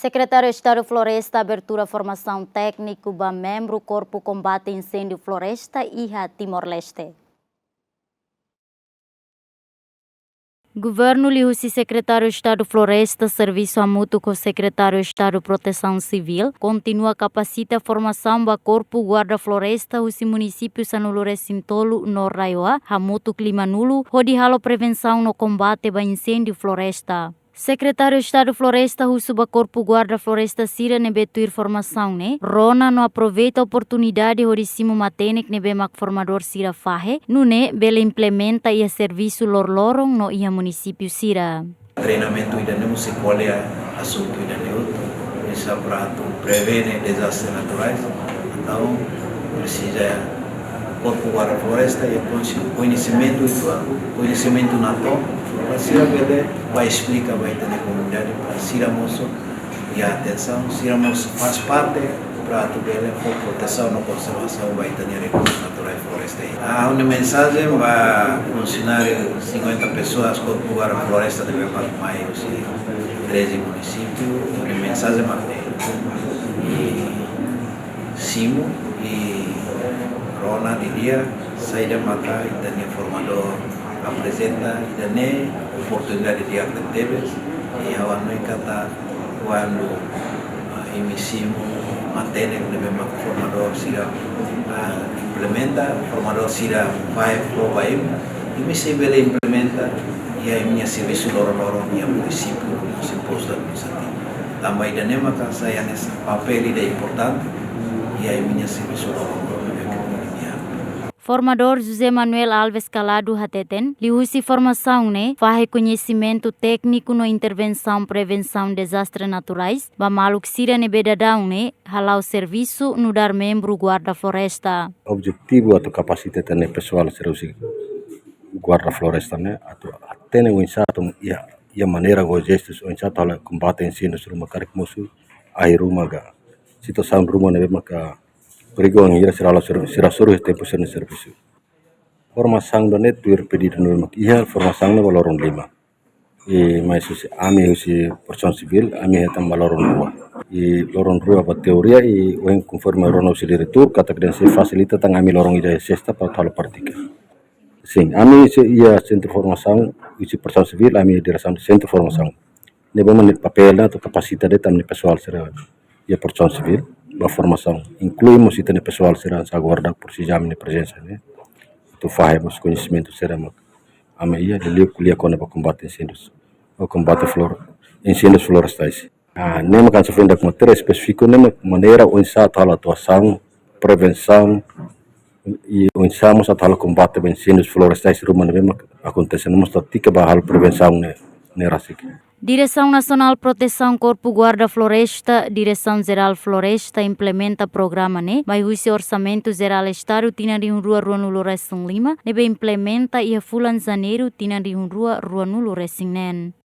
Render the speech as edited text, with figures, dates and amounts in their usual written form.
Secretário Estado Floresta Abertura Formasaun técnico ba Membru Korpo Kombate Insendiu Floresta iha Timor-Leste. Governo lihusi Secretário Estado Floresta Serviço Mútuo com Secretário Estado Proteção Civil continua capacita formação ba Korpo Guarda Floresta husi município Sanulure Sintolu no Raioa hamutu clima nulo hodi halo prevenção no combate ba incêndio floresta. Secretário Estado Floresta Husuba Korpo Guarda Floresta Sira nebe tuir formação ne Rona no aproveita a oportunidade horissimo matenek nebe mak formador Sira fahe nune bele implementa ia serviço lorlorong no ia município Sira. Treinamento ida não se colhe assunto ida neutro isso para prevenir desastres naturais então precisa Korpo Guarda Floresta e conhecimento nato para Sira bele vai explicar vai ter na comunidade para Sira moço e a atenção Sira moço faz parte para tu bele for proteção na conservação vai ter recursos naturais floresta. Há uma mensagem para funcionário 50 pessoas Korpo Guarda Floresta de mais 13 municípios uma mensagem e Simo e Rona de dia saída mata e tem formador apresenta e tem oportunidade de aprender e a não encanta quando emissimo mantém que o formador sira implementa formador sira vai prova e me se bele implementa e a minha serviço loro minha município se posta administrativo também da nema que saya nesse papel é importante e a minha serviço loro Formador José Manuel Alves Calado Hateten, lihusi formação ne, faz conhecimento técnico no intervenção prevenção desastres naturais, bamaluk sira ne bedadão ne, halau serviço no dar membro guarda floresta. Objetivo atau kapasitas ne pessoal serusi guarda floresta ne, atau atene o insato ia maneira go gestos o insato ala combate incendiu rumah karik musuh air rumah ga situação rumah ne maka perigo ang ira sira suruh tempo sene serviço. Formação da net tuir pedido no mak iha formação na balorong 5. E mais ami usi person civil ami hetam balorong 2. E lorong 2 ba teoria e o conforme rono usi diretor kata que se facilita tang ami lorong ida sexta para tal partica. Sim, ami ia centro formação usi person civil ami direção centro formação. Neba man papel atau kapasitas de tamni pessoal sira ia person civil ba formação incluímos itane pessoal será sa guarda por si jamne presença né tu faz conhecimento será mak ama ia de kuliah kona ba combate incendius o combate incendiu floresta nem kan se fenda com ter específico nem maneira o insato ala atuação prevenção e o insamos atala combate incendiu floresta rumah nem acontece não está tica ba hal prevenção ne rasik. Direção Nacional Proteção Korpo Guarda Floresta, Direção Geral Floresta implementa programa ne, vai huisi orçamento geral Estado tina di rua nulo resing 5, nebe implementa ia fulan janeiro tina di rua nulo resing nen.